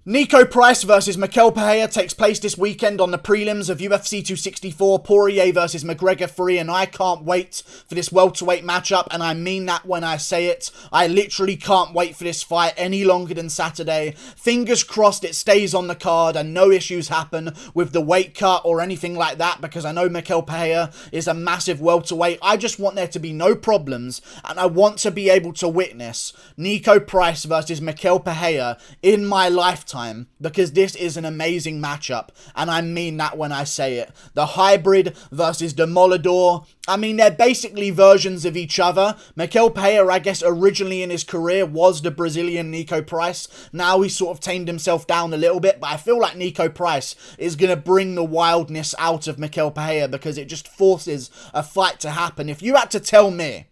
Niko Price versus Michel Pereira takes place this weekend on the prelims of UFC 264, Poirier versus McGregor 3, and I can't wait for this welterweight matchup, and I mean that when I say it. I literally can't wait for this fight any longer than Saturday. Fingers crossed it stays on the card and no issues happen with the weight cut or anything like that, because I know Michel Pereira is a massive welterweight. I just want there to be no problems, and I want to be able to witness Niko Price versus Michel Pereira in my lifetime, because this is an amazing matchup, and I mean that when I say it. The hybrid versus the Molador. I mean, they're basically versions of each other. Michel Pereira, I guess, originally in his career was the Brazilian Niko Price. Now he's sort of tamed himself down a little bit, but I feel like Niko Price is going to bring the wildness out of Michel Pereira, because it just forces a fight to happen. If you had to tell me,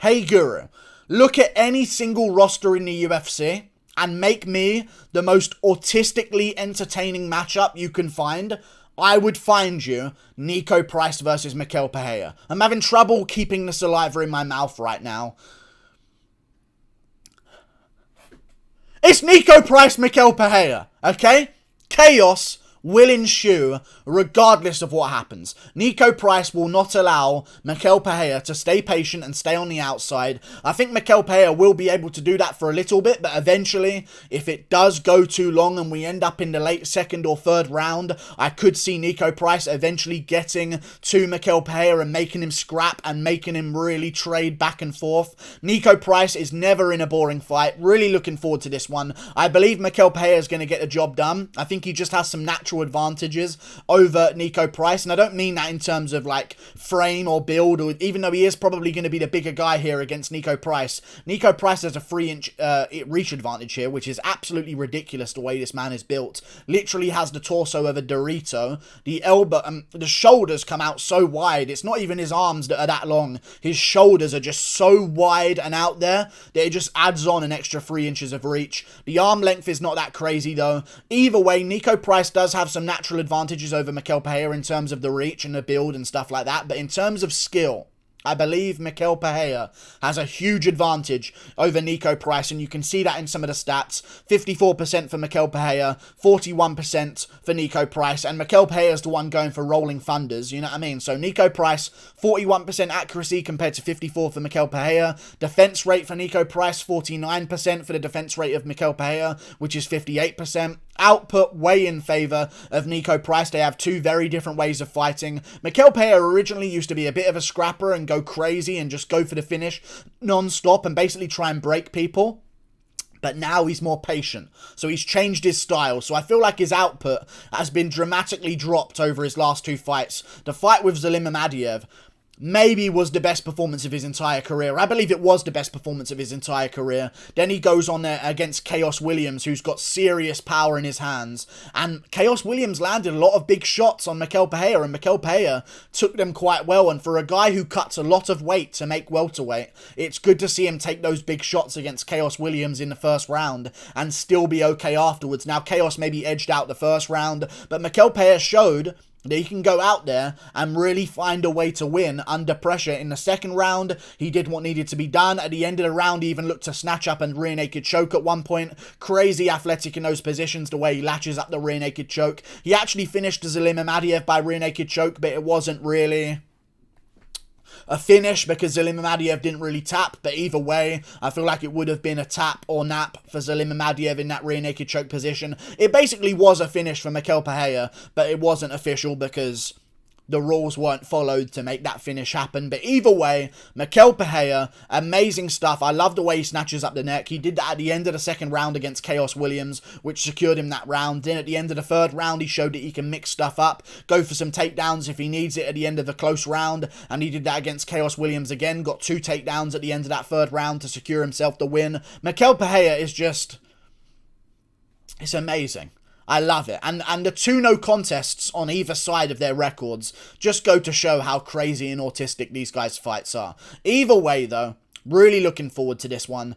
hey Guru, look at any single roster in the UFC and make me the most autistically entertaining matchup you can find, I would find you Niko Price versus Michel Pereira. I'm having trouble keeping the saliva in my mouth right now. It's Niko Price, Michel Pereira, okay? Chaos will ensue regardless of what happens. Niko Price will not allow Michel Pereira to stay patient and stay on the outside. I think Michel Pereira will be able to do that for a little bit, but eventually, if it does go too long and we end up in the late second or third round, I could see Niko Price eventually getting to Michel Pereira and making him scrap and making him really trade back and forth. Niko Price is never in a boring fight. Really looking forward to this one. I believe Michel Pereira is going to get the job done. I think he just has some natural advantages over Niko Price, and I don't mean that in terms of like frame or build, or even though he is probably going to be the bigger guy here against Niko Price. Niko Price has a 3-inch reach advantage here, which is absolutely ridiculous the way this man is built. Literally has the torso of a Dorito. The elbow, the shoulders come out so wide. It's not even his arms that are that long. His shoulders are just so wide and out there that it just adds on an extra 3 inches of reach. The arm length is not that crazy though. Either way, Niko Price does have some natural advantages over Michel Pereira in terms of the reach and the build and stuff like that, but in terms of skill, I believe Michel Pereira has a huge advantage over Niko Price, and you can see that in some of the stats. 54% for Michel Pereira, 41% for Niko Price, and Michel Pereira is the one going for rolling thunders, you know what I mean? So Niko Price, 41% accuracy compared to 54% for Michel Pereira. Defense rate for Niko Price, 49% for the defense rate of Michel Pereira, which is 58%. Output way in favor of Niko Price. They have two very different ways of fighting. Michel Pereira originally used to be a bit of a scrapper and go crazy and just go for the finish non-stop and basically try and break people. But now he's more patient. So he's changed his style. So I feel like his output has been dramatically dropped over his last two fights. The fight with Zelim Imadaev maybe was the best performance of his entire career. I believe it was the best performance of his entire career. Then he goes on there against Chaos Williams, who's got serious power in his hands. And Chaos Williams landed a lot of big shots on Michel Pereira, and Michel Pereira took them quite well. And for a guy who cuts a lot of weight to make welterweight, it's good to see him take those big shots against Chaos Williams in the first round and still be okay afterwards. Now, Chaos maybe edged out the first round, but Michel Pereira showed that he can go out there and really find a way to win under pressure. In the second round, he did what needed to be done. At the end of the round, he even looked to snatch up and rear naked choke at one point. Crazy athletic in those positions, the way he latches up the rear naked choke. He actually finished Zelim Imadaev by rear naked choke, but it wasn't really a finish because Zelim Imadaev didn't really tap. But either way, I feel like it would have been a tap or nap for Zelim Imadaev in that rear naked choke position. It basically was a finish for Michel Pereira, but it wasn't official because the rules weren't followed to make that finish happen. But either way, Michel Pereira, amazing stuff. I love the way he snatches up the neck. He did that at the end of the second round against Chaos Williams, which secured him that round. Then at the end of the third round, he showed that he can mix stuff up, go for some takedowns if he needs it at the end of the close round, and he did that against Chaos Williams again. Got 2 takedowns at the end of that third round to secure himself the win. Michel Pereira is just, it's amazing. I love it. And the 2 no contests on either side of their records just go to show how crazy and autistic these guys' fights are. Either way, though, really looking forward to this one.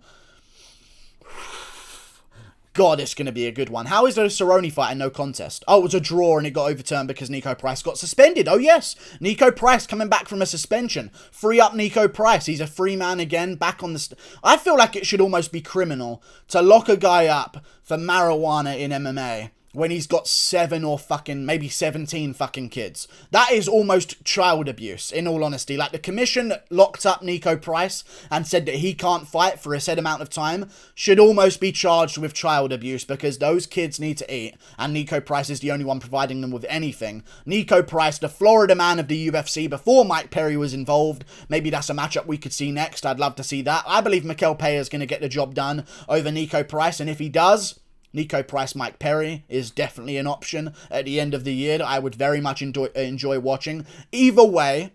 God, it's going to be a good one. How is the Cerrone fight a no contest? Oh, it was a draw and it got overturned because Niko Price got suspended. Oh, yes. Niko Price coming back from a suspension. Free up Niko Price. He's a free man again, back on the... I feel like it should almost be criminal to lock a guy up for marijuana in MMA when he's got 7 or maybe 17 fucking kids. That is almost child abuse, in all honesty. Like, the commission locked up Niko Price and said that he can't fight for a set amount of time should almost be charged with child abuse, because those kids need to eat, and Niko Price is the only one providing them with anything. Niko Price, the Florida man of the UFC before Mike Perry was involved. Maybe that's a matchup we could see next. I'd love to see that. I believe Michel Pereira is going to get the job done over Niko Price, and if he does, Niko Price, Mike Perry is definitely an option at the end of the year that I would very much enjoy watching. Either way,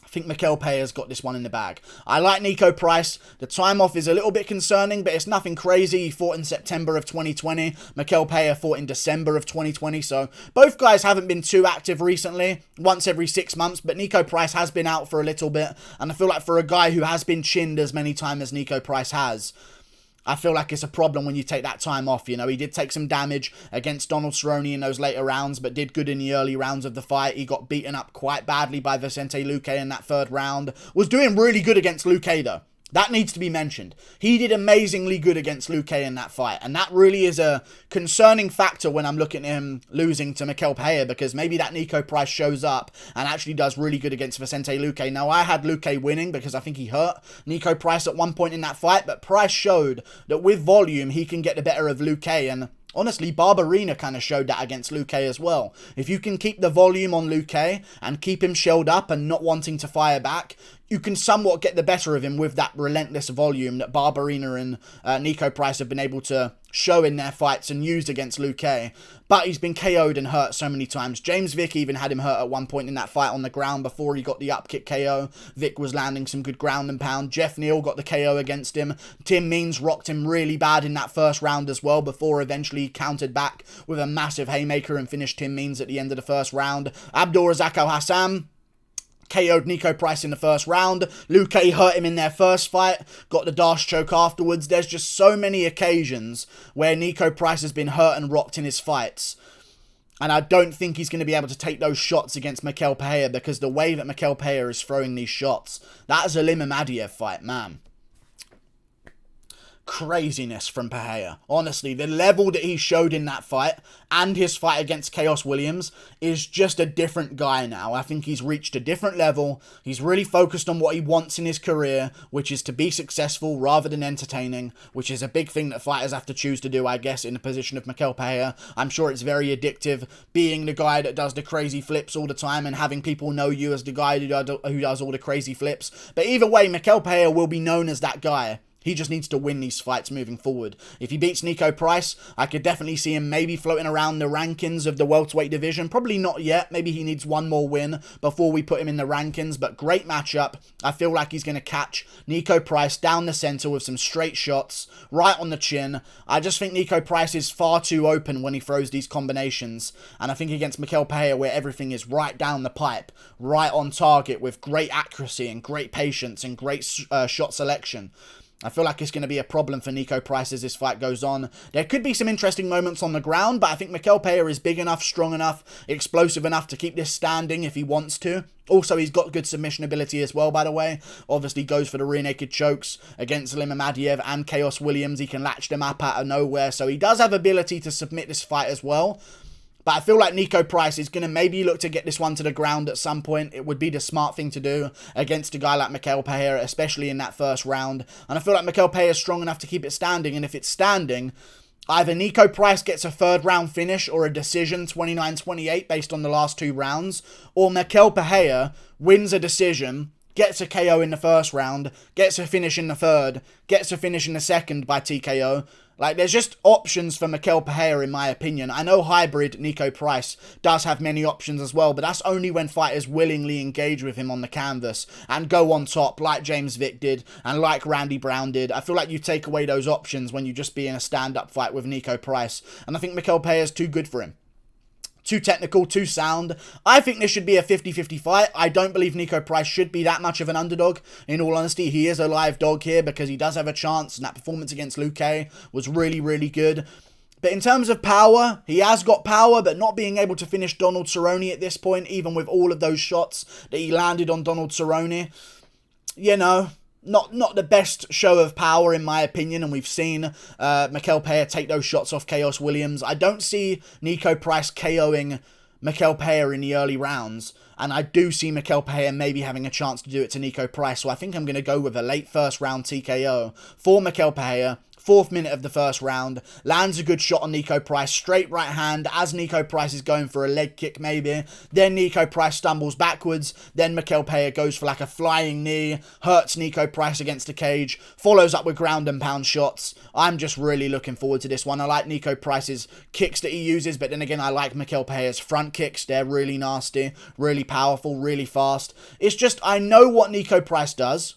I think Michel Pereira's got this one in the bag. I like Niko Price. The time off is a little bit concerning, but it's nothing crazy. He fought in September of 2020. Michel Pereira fought in December of 2020. So both guys haven't been too active recently, once every 6 months. But Niko Price has been out for a little bit. And I feel like for a guy who has been chinned as many times as Niko Price has, I feel like it's a problem when you take that time off. You know, he did take some damage against Donald Cerrone in those later rounds, but did good in the early rounds of the fight. He got beaten up quite badly by Vicente Luque in that 3rd round. Was doing really good against Luque, though. That needs to be mentioned. He did amazingly good against Luque in that fight. And that really is a concerning factor when I'm looking at him losing to Michel Pereira, because maybe that Niko Price shows up and actually does really good against Vicente Luque. Now, I had Luque winning because I think he hurt Niko Price at one point in that fight, but Price showed that with volume, he can get the better of Luque, and honestly, Barberena kind of showed that against Luque as well. If you can keep the volume on Luque and keep him shelled up and not wanting to fire back, you can somewhat get the better of him with that relentless volume that Barberena and Niko Price have been able to show in their fights and used against Luque. But he's been KO'd and hurt so many times. James Vick even had him hurt at one point in that fight on the ground before he got the upkick KO. Vick was landing some good ground and pound. Jeff Neal got the KO against him. Tim Means rocked him really bad in that 1st round as well, before eventually he countered back with a massive haymaker and finished Tim Means at the end of the 1st round. Abdulrazak Al-Hassam KO'd Niko Price in the 1st round. Luque hurt him in their 1st fight, got the Dash choke afterwards. There's just so many occasions where Niko Price has been hurt and rocked in his fights. And I don't think he's going to be able to take those shots against Michel Pereira, because the way that Michel Pereira is throwing these shots, that is a Imamadiyev fight, man. Craziness from Pereira. Honestly, the level that he showed in that fight and his fight against Chaos Williams is just a different guy now. I think he's reached a different level. He's really focused on what he wants in his career, which is to be successful rather than entertaining, which is a big thing that fighters have to choose to do, I guess, in the position of Michel Pereira. I'm sure it's very addictive being the guy that does the crazy flips all the time and having people know you as the guy who does all the crazy flips. But either way, Michel Pereira will be known as that guy. He just needs to win these fights moving forward. If he beats Niko Price, I could definitely see him maybe floating around the rankings of the welterweight division. Probably not yet. Maybe he needs one more win before we put him in the rankings. But great matchup. I feel like he's going to catch Niko Price down the center with some straight shots, right on the chin. I just think Niko Price is far too open when he throws these combinations. And I think against Michel Pereira, where everything is right down the pipe, right on target with great accuracy and great patience and great shot selection, I feel like it's going to be a problem for Niko Price as this fight goes on. There could be some interesting moments on the ground, but I think Michel Pereira is big enough, strong enough, explosive enough to keep this standing if he wants to. Also, he's got good submission ability as well, by the way. Obviously goes for the rear naked chokes against Imamadiyev and Chaos Williams. He can latch them up out of nowhere, so he does have ability to submit this fight as well. But I feel like Niko Price is going to maybe look to get this one to the ground at some point. It would be the smart thing to do against a guy like Michel Pereira, especially in that 1st round. And I feel like Michel Pereira is strong enough to keep it standing. And if it's standing, either Niko Price gets a 3rd round finish or a decision 29-28 based on the last 2 rounds. Or Michel Pereira wins a decision, gets a KO in the 1st round, gets a finish in the 3rd, gets a finish in the 2nd by TKO. Like, there's just options for Michel Pereira, in my opinion. I know hybrid Niko Price does have many options as well, but that's only when fighters willingly engage with him on the canvas and go on top, like James Vick did and like Randy Brown did. I feel like you take away those options when you just be in a stand-up fight with Niko Price, and I think Michel Pereira is too good for him. Too technical, too sound. I think this should be a 50-50 fight. I don't believe Niko Price should be that much of an underdog. In all honesty, he is a live dog here because he does have a chance, and that performance against Luque was really, really good. But in terms of power, he has got power, but not being able to finish Donald Cerrone at this point, even with all of those shots that he landed on Donald Cerrone, you know, not the best show of power in my opinion, and we've seen Michel Pereira take those shots off Chaos Williams. I don't see Niko Price KOing Michel Pereira in the early rounds, and I do see Michel Pereira maybe having a chance to do it to Niko Price, so I think I'm going to go with a late first round TKO for Michel Pereira. 4th minute of the first round, lands a good shot on Niko Price, straight right hand as Niko Price is going for a leg kick maybe, then Niko Price stumbles backwards, then Michel Pereira goes for like a flying knee, hurts Niko Price against the cage, follows up with ground and pound shots. I'm just really looking forward to this one. I like Niko Price's kicks that he uses, but then again I like Michel Pereira's front kicks. They're really nasty, really powerful, really fast. It's just, I know what Niko Price does,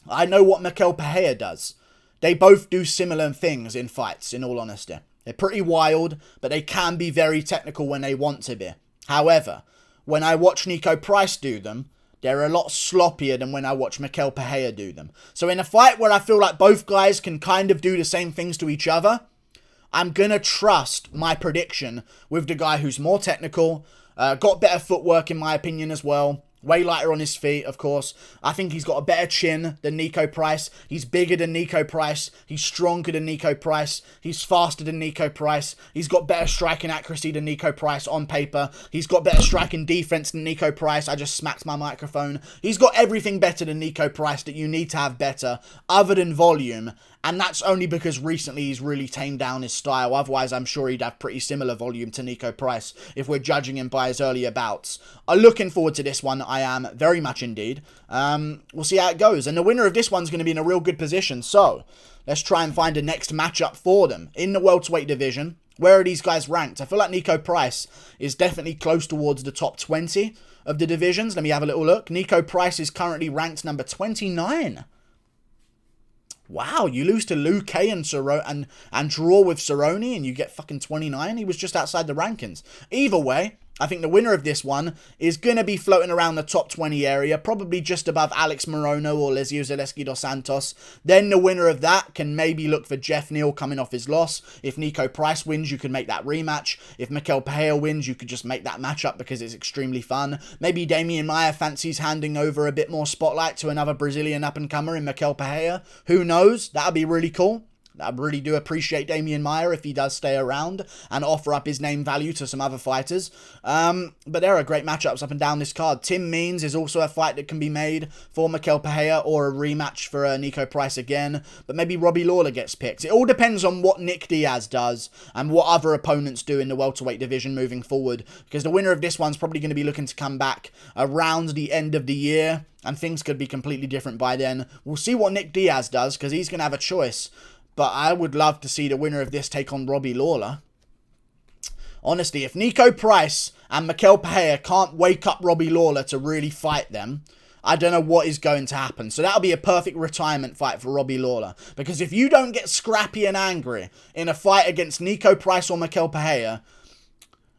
I know what Michel Pereira does. They both do similar things in fights, in all honesty. They're pretty wild, but they can be very technical when they want to be. However, when I watch Niko Price do them, they're a lot sloppier than when I watch Michel Pereira do them. So in a fight where I feel like both guys can kind of do the same things to each other, I'm going to trust my prediction with the guy who's more technical, got better footwork in my opinion as well. Way lighter on his feet, of course. I think he's got a better chin than Niko Price. He's bigger than Niko Price. He's stronger than Niko Price. He's faster than Niko Price. He's got better striking accuracy than Niko Price on paper. He's got better striking defense than Niko Price. I just smacked my microphone. He's got everything better than Niko Price that you need to have better, other than volume. And that's only because recently he's really tamed down his style. Otherwise, I'm sure he'd have pretty similar volume to Niko Price if we're judging him by his earlier bouts. I'm looking forward to this one. I am very much indeed. We'll see how it goes. And the winner of this one's going to be in a real good position. So, let's try and find a next matchup for them. In the welterweight division, where are these guys ranked? I feel like Niko Price is definitely close towards the top 20 of the divisions. Let me have a little look. Niko Price is currently ranked number 29. Wow, you lose to Luque and draw with Cerrone and you get fucking 29? He was just outside the rankings. Either way, I think the winner of this one is going to be floating around the top 20 area, probably just above Alex Morono or Lesio Zaleski dos Santos. Then the winner of that can maybe look for Jeff Neal coming off his loss. If Niko Price wins, you can make that rematch. If Michel Pereira wins, you could just make that matchup because it's extremely fun. Maybe Damian Maia fancies handing over a bit more spotlight to another Brazilian up-and-comer in Michel Pereira. Who knows? That would be really cool. I really do appreciate Damian Maia if he does stay around and offer up his name value to some other fighters. But there are great matchups up and down this card. Tim Means is also a fight that can be made for Michel Pereira or a rematch for Niko Price again. But maybe Robbie Lawler gets picked. It all depends on what Nick Diaz does and what other opponents do in the welterweight division moving forward. Because the winner of this one's probably going to be looking to come back around the end of the year. And things could be completely different by then. We'll see what Nick Diaz does because he's going to have a choice. But I would love to see the winner of this take on Robbie Lawler. Honestly, if Niko Price and Michel Pereira can't wake up Robbie Lawler to really fight them, I don't know what is going to happen. So that'll be a perfect retirement fight for Robbie Lawler. Because if you don't get scrappy and angry in a fight against Niko Price or Michel Pereira,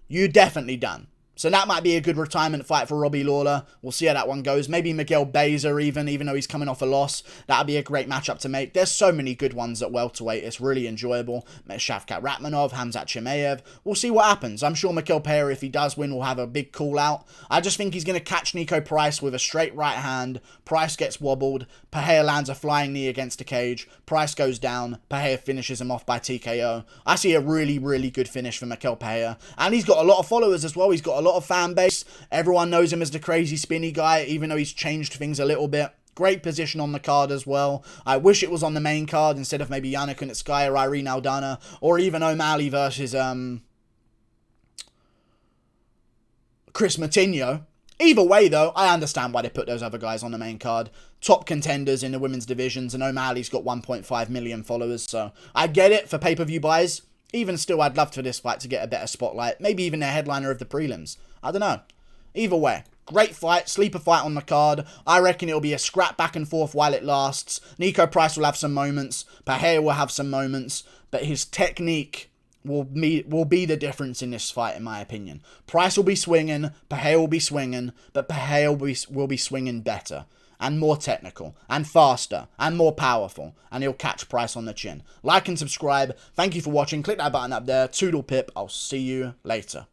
you're definitely done. So that might be a good retirement fight for Robbie Lawler. We'll see how that one goes. Maybe Miguel Beza even though he's coming off a loss. That'll be a great matchup to make. There's so many good ones at welterweight. It's really enjoyable. Shavkat Ratmanov, Hamzat Chimaev. We'll see what happens. I'm sure Michel Pereira, if he does win, will have a big call out. I just think he's going to catch Niko Price with a straight right hand. Price gets wobbled. Pereira lands a flying knee against the cage. Price goes down. Pereira finishes him off by TKO. I see a really, really good finish for Michel Pereira. And he's got a lot of followers as well. He's got a lot of fan base. Everyone knows him as the crazy spinny guy, even though he's changed things a little bit. Great position on the card as well. I wish it was on the main card instead of maybe Yana Kunitskaya or Irene Aldana, or even O'Malley versus Chris Moutinho. Either way, though, I understand why they put those other guys on the main card. Top contenders in the women's divisions, and O'Malley's got 1.5 million followers, so I get it for pay-per-view buys. Even still, I'd love for this fight to get a better spotlight. Maybe even a headliner of the prelims. I don't know. Either way, great fight, sleeper fight on the card. I reckon it'll be a scrap back and forth while it lasts. Niko Price will have some moments. Pereira will have some moments. But his technique will be the difference in this fight, in my opinion. Price will be swinging, Pereira will be swinging, but Pereira will be swinging better and more technical and faster and more powerful, and he'll catch Price on the chin. Like and subscribe. Thank you for watching. Click that button up there. Toodle pip. I'll see you later.